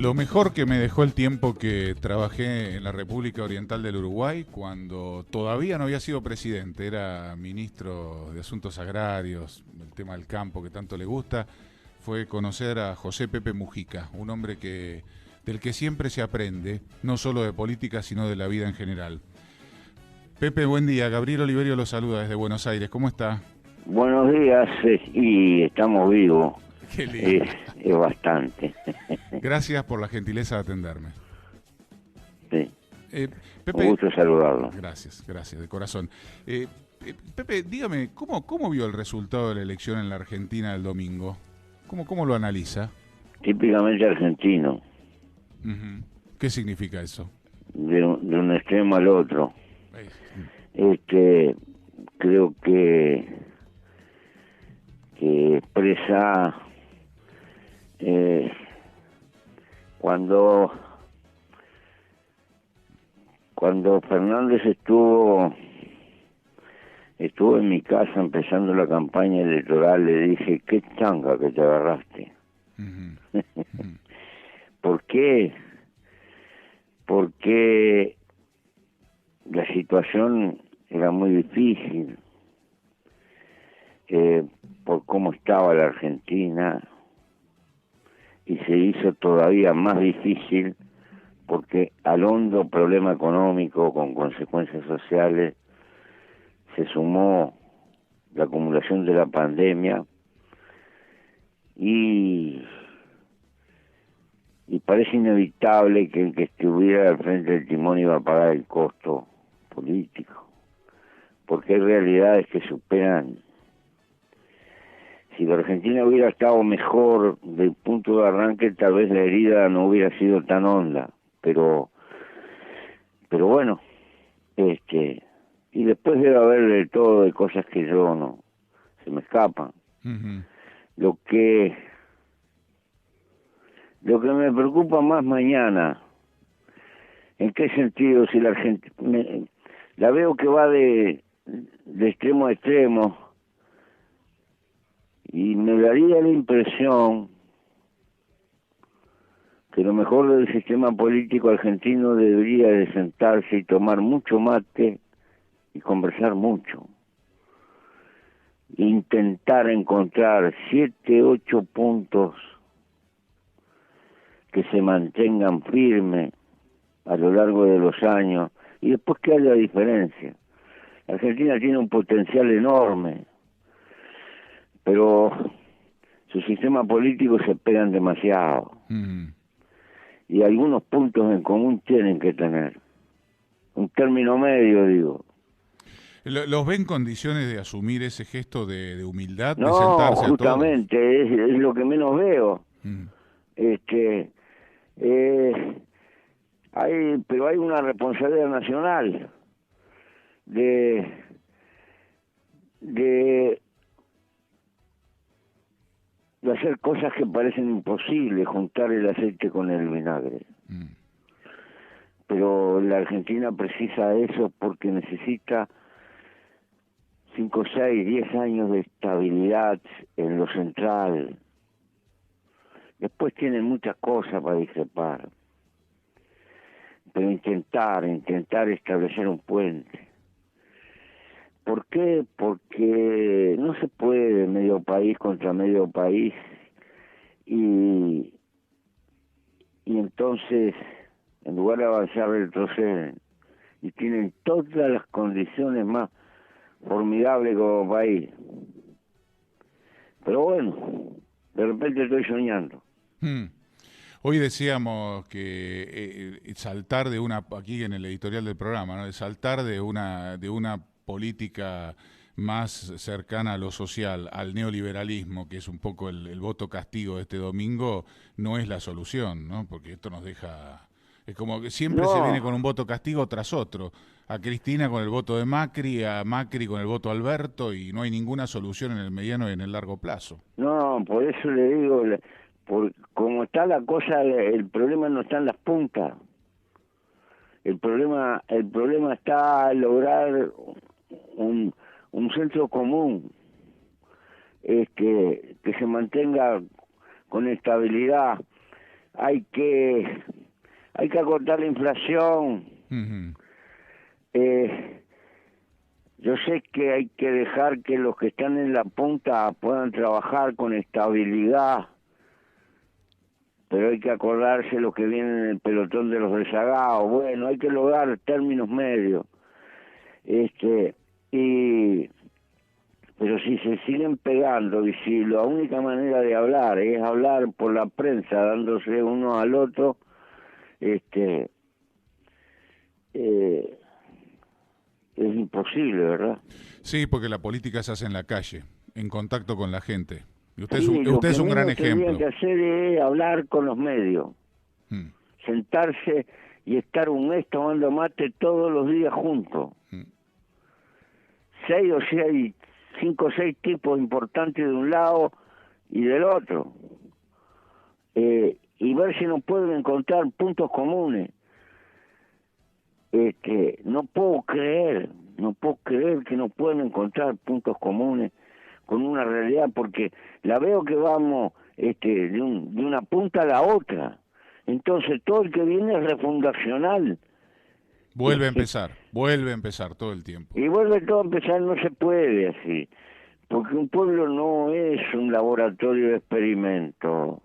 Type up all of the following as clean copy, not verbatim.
Lo mejor que me dejó el tiempo que trabajé en la República Oriental del Uruguay, cuando todavía no había sido presidente, era ministro de Asuntos Agrarios, el tema del campo que tanto le gusta, fue conocer a José Pepe Mujica, un hombre del que siempre se aprende, no solo de política, sino de la vida en general. Pepe, buen día. Gabriel Oliverio lo saluda desde Buenos Aires. ¿Cómo está? Buenos días, y estamos vivos. Qué Es, lindo. es bastante. Gracias por la gentileza de atenderme. Sí, Eh, un Pepe, gusto saludarlo. gracias, de corazón. Pepe, dígame, ¿cómo vio el resultado de la elección en la Argentina el domingo? ¿Cómo lo analiza? Típicamente argentino, Ujú. ¿Qué significa eso? de un extremo al otro. Eh, Este, creo que expresa eh, cuando cuando Fernández estuvo en mi casa empezando la campaña electoral, le dije, qué changa que te agarraste. ujú, ujú, ¿Por qué? Porque la situación era muy difícil, por cómo estaba la Argentina, y se hizo todavía más difícil porque al hondo problema económico con consecuencias sociales se sumó la acumulación de la pandemia y, y parece inevitable que el que estuviera al frente del timón iba a pagar el costo político, porque hay realidades que superan. Si la Argentina hubiera estado mejor del punto de arranque, tal vez la herida no hubiera sido tan honda, pero bueno, y después debe haber de todo, de cosas que yo no, se me escapan. ujú. Lo que, lo que me preocupa más mañana, ¿en qué sentido? Si la Argentina, la veo que va de extremo a extremo, y me daría la impresión que lo mejor del sistema político argentino debería de sentarse y tomar mucho mate y conversar mucho. Intentar encontrar 7, 8 puntos que se mantengan firmes a lo largo de los años y después que haya diferencia. La Argentina tiene un potencial enorme, pero sus sistemas políticos se pegan demasiado Ujú. y algunos puntos en común tienen que tener. Un término medio, digo. ¿Los ve en condiciones de asumir ese gesto de humildad, de No, sentarse a todos? justamente, es lo que menos veo. Mm, Este, pero hay una responsabilidad nacional de, de, de hacer cosas que parecen imposibles, juntar el aceite con el vinagre. mm, Pero la Argentina precisa eso porque necesita 5, 6, 10 años de estabilidad en lo central. Después tienen muchas cosas para discrepar, pero intentar establecer un puente. ¿Por qué? Porque no se puede medio país contra medio país y, y entonces, en lugar de avanzar, retroceden y tienen todas las condiciones más formidables como país. Pero bueno, de repente estoy soñando. mm. Hoy decíamos que saltar de aquí en el editorial del programa, ¿no? De saltar de una política más cercana a lo social, al neoliberalismo, que es un poco el voto castigo de este domingo, no es la solución, ¿no? Porque esto nos deja, es como que siempre se viene No, con un voto castigo tras otro. A Cristina con el voto de Macri, a Macri con el voto de Alberto, y no hay ninguna solución en el mediano y en el largo plazo. no, por eso le digo, por como está la cosa, el problema no está en las puntas. El problema está en lograr un, un centro común, que se mantenga con estabilidad. hay que acortar la inflación. Ujú. Yo sé que hay que dejar que los que están en la punta puedan trabajar con estabilidad, pero hay que acordarse lo que viene en el pelotón de los rezagados. Bueno, hay que lograr términos medios. Pero si se siguen pegando y si la única manera de hablar es hablar por la prensa, dándose uno al otro, es imposible, ¿verdad? Sí, porque la política se hace en la calle, en contacto con la gente. Y usted Sí, lo usted que es un gran menos tendrían ejemplo. que hacer es hablar con los medios, Mm, sentarse y estar un mes tomando mate todos los días juntos. mm. 6 o 6, 5 o 6 tipos importantes de un lado y del otro. Y ver si nos pueden encontrar puntos comunes. No puedo creer que no pueden encontrar puntos comunes con una realidad, porque la veo que vamos de una punta a la otra. Entonces todo el que viene es refundacional. Vuelve a empezar todo el tiempo. Y vuelve todo a empezar, no se puede así, porque un pueblo no es un laboratorio de experimento.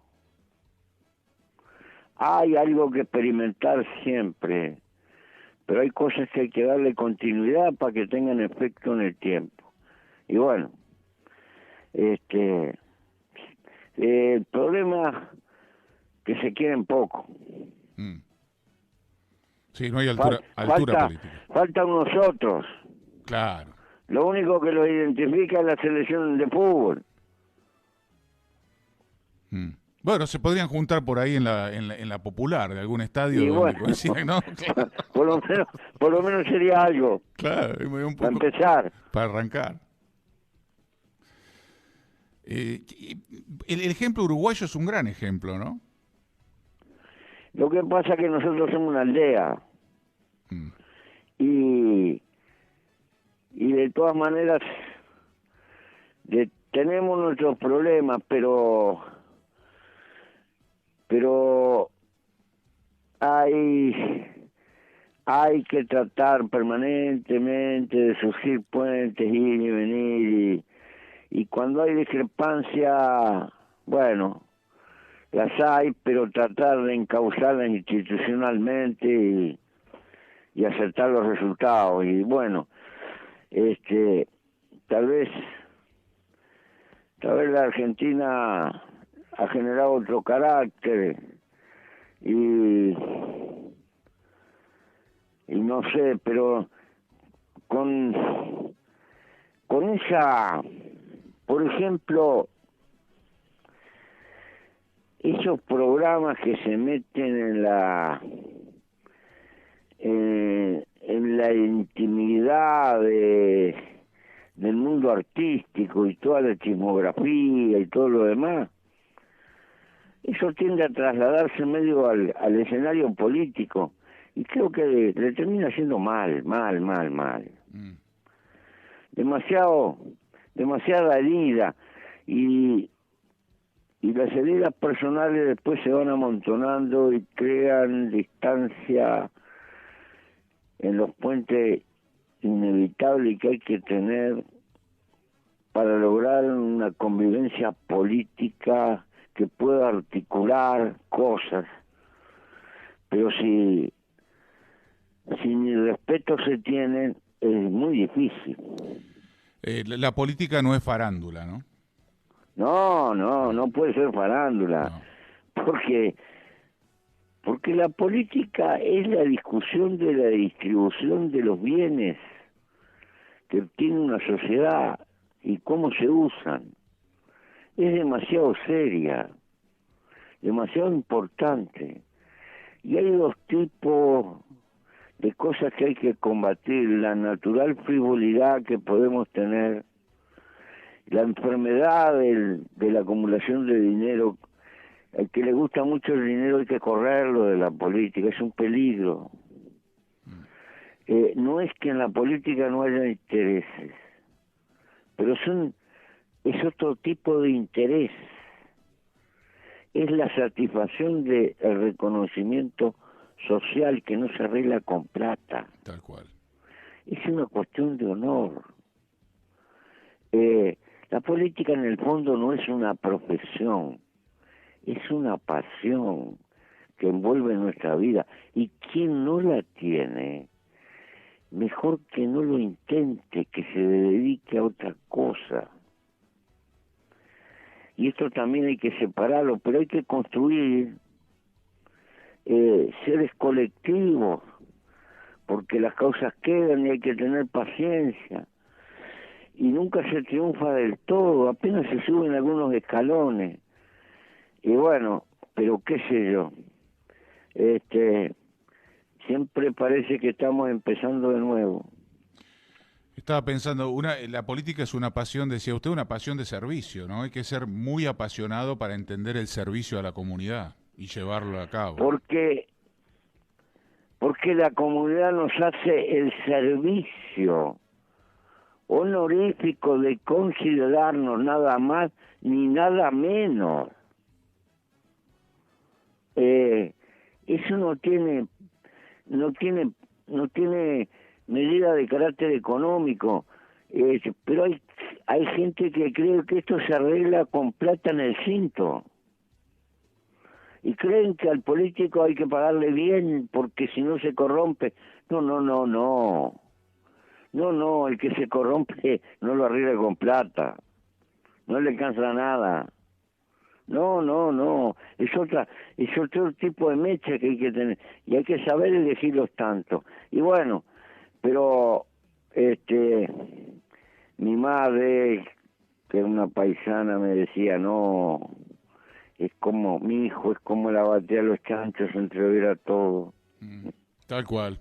Hay algo que experimentar siempre, pero hay cosas que hay que darle continuidad para que tengan efecto en el tiempo. Y bueno, el problema que se quieren poco. Mm. Sí, no hay altura política. Faltan nosotros. Claro. Lo único que los identifica es la selección de fútbol. Mm. Bueno, se podrían juntar por ahí en la popular de algún estadio Y donde bueno, coinciden, ¿no? Claro, por lo menos sería algo, claro, un para poco empezar. para arrancar. El ejemplo uruguayo es un gran ejemplo, ¿no? Lo que pasa es que nosotros somos una aldea Mm. y de todas maneras tenemos nuestros problemas, pero hay que tratar permanentemente de surgir puentes, ir y venir, y cuando hay discrepancia, bueno, las hay, pero tratar de encauzarlas institucionalmente y aceptar los resultados. Y bueno, tal vez la Argentina ha generado otro carácter y no sé, pero con esa, por ejemplo, esos programas que se meten en la intimidad del mundo artístico y toda la chismografía y todo lo demás, eso tiende a trasladarse medio al escenario político y creo que le termina haciendo mal. Mm. Demasiada herida y las heridas personales después se van amontonando y crean distancia en los puentes inevitables que hay que tener para lograr una convivencia política que pueda articular cosas. Pero si ni respeto se tienen, es muy difícil. La política no es farándula, ¿no? No puede ser farándula, No. porque la política es la discusión de la distribución de los bienes que tiene una sociedad y cómo se usan. Es demasiado seria, demasiado importante. Y hay dos tipos de cosas que hay que combatir: la natural frivolidad que podemos tener, la enfermedad de la acumulación de dinero. Al que le gusta mucho el dinero hay que correrlo de la política, es un peligro. No es que en la política no haya intereses, pero es otro tipo de interés. es la satisfacción del reconocimiento social que no se arregla con plata. Tal cual. Es una cuestión de honor. La política en el fondo no es una profesión, es una pasión que envuelve nuestra vida. Y quien no la tiene, mejor que no lo intente, que se dedique a otra cosa. Y esto también hay que separarlo, pero hay que construir seres colectivos, porque las causas quedan y hay que tener paciencia. Y nunca se triunfa del todo, apenas se suben algunos escalones. Y bueno, pero qué sé yo, siempre parece que estamos empezando de nuevo. Estaba pensando, la política es una pasión, decía usted, una pasión de servicio, ¿no? Hay que ser muy apasionado para entender el servicio a la comunidad y llevarlo a cabo. Porque la comunidad nos hace el servicio honorífico de considerarnos nada más ni nada menos. Eso no tiene medida de carácter económico, pero hay gente que cree que esto se arregla con plata en el cinto. Y creen que al político hay que pagarle bien porque si no se corrompe. No, el que se corrompe no lo arregla con plata. No le alcanza nada. No. Es otro tipo de mecha que hay que tener. Y hay que saber elegirlos tanto. Y bueno, pero mi madre, que era una paisana, me decía, no, es como mi hijo, es como la batea a los chanchos, entrever todo. Tal cual.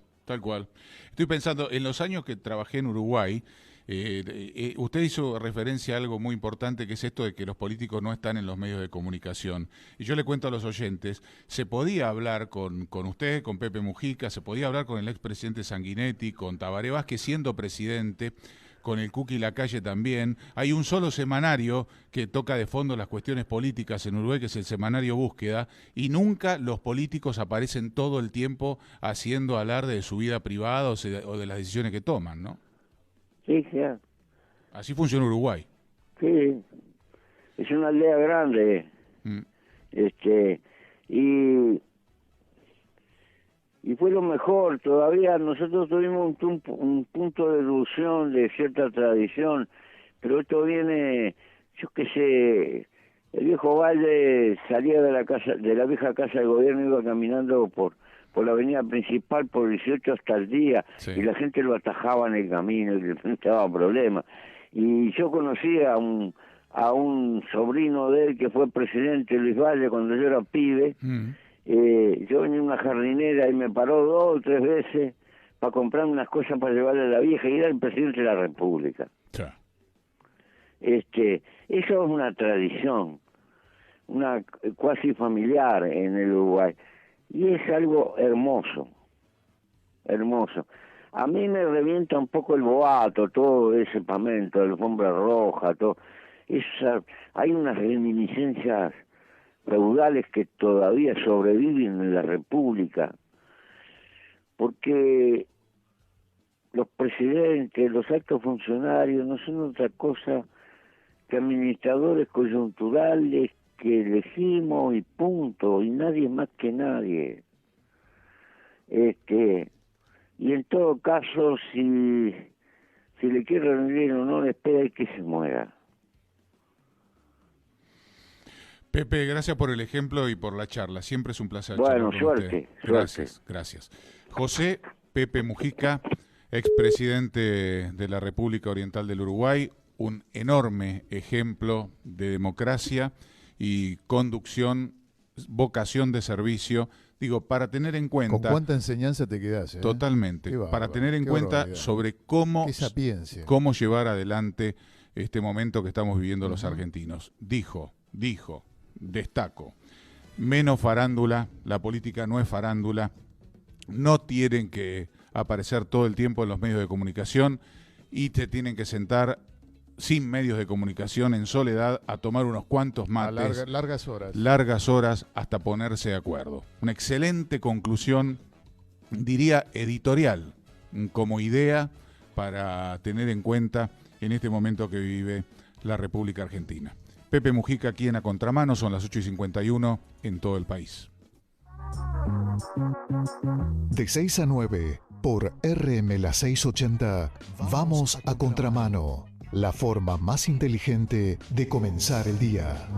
Estoy pensando, en los años que trabajé en Uruguay, usted hizo referencia a algo muy importante, que es esto de que los políticos no están en los medios de comunicación. Y yo le cuento a los oyentes, se podía hablar con usted, con Pepe Mujica, se podía hablar con el expresidente Sanguinetti, con Tabaré Vázquez siendo presidente, con el Cuqui Lacalle también. Hay un solo semanario que toca de fondo las cuestiones políticas en Uruguay, que es el semanario Búsqueda, y nunca los políticos aparecen todo el tiempo haciendo alarde de su vida privada o de las decisiones que toman, ¿no? Sí. Así funciona Uruguay. Sí, es una aldea grande. Y fue lo mejor. Todavía nosotros tuvimos un punto de ilusión de cierta tradición, pero esto viene, yo qué sé, el viejo Valde salía de la vieja casa de gobierno, iba caminando por la avenida principal, por 18 hasta el día, sí. Y la gente lo atajaba en el camino y le enfrentaba problemas. Y yo conocí a un sobrino de él que fue presidente, Luis Valle, cuando yo era pibe. Yo venía a una jardinera y me paró 2 o 3 veces para comprarme unas cosas para llevarle a la vieja, y era el presidente de la República. Sí. Eso es una tradición, una cuasi familiar en el Uruguay, y es algo hermoso. A mí me revienta un poco el boato, todo ese pamento, la alfombra roja, todo. Hay unas reminiscencias feudales que todavía sobreviven en la República, porque los presidentes, los altos funcionarios no son otra cosa que administradores coyunturales que elegimos y punto, y nadie más que nadie. Y en todo caso, si le quiere rendir honor, espera que se muera. Pepe, gracias por el ejemplo y por la charla. Siempre es un placer. Bueno, suerte. Gracias. José Pepe Mujica, expresidente de la República Oriental del Uruguay, un enorme ejemplo de democracia y conducción, vocación de servicio. Digo, para tener en cuenta... ¿Con cuánta enseñanza te quedás? Totalmente. Para tener en cuenta sobre cómo llevar adelante este momento que estamos viviendo los argentinos. Dijo, destaco, menos farándula, la política no es farándula, no tienen que aparecer todo el tiempo en los medios de comunicación y te tienen que sentar sin medios de comunicación, en soledad, a tomar unos cuantos mates. Largas horas. Largas horas hasta ponerse de acuerdo. Una excelente conclusión, diría editorial, como idea para tener en cuenta en este momento que vive la República Argentina. Pepe Mujica aquí en A Contramano, son las 8:51 en todo el país. De 6 a 9, por RM la 680, vamos a Contramano, la forma más inteligente de comenzar el día.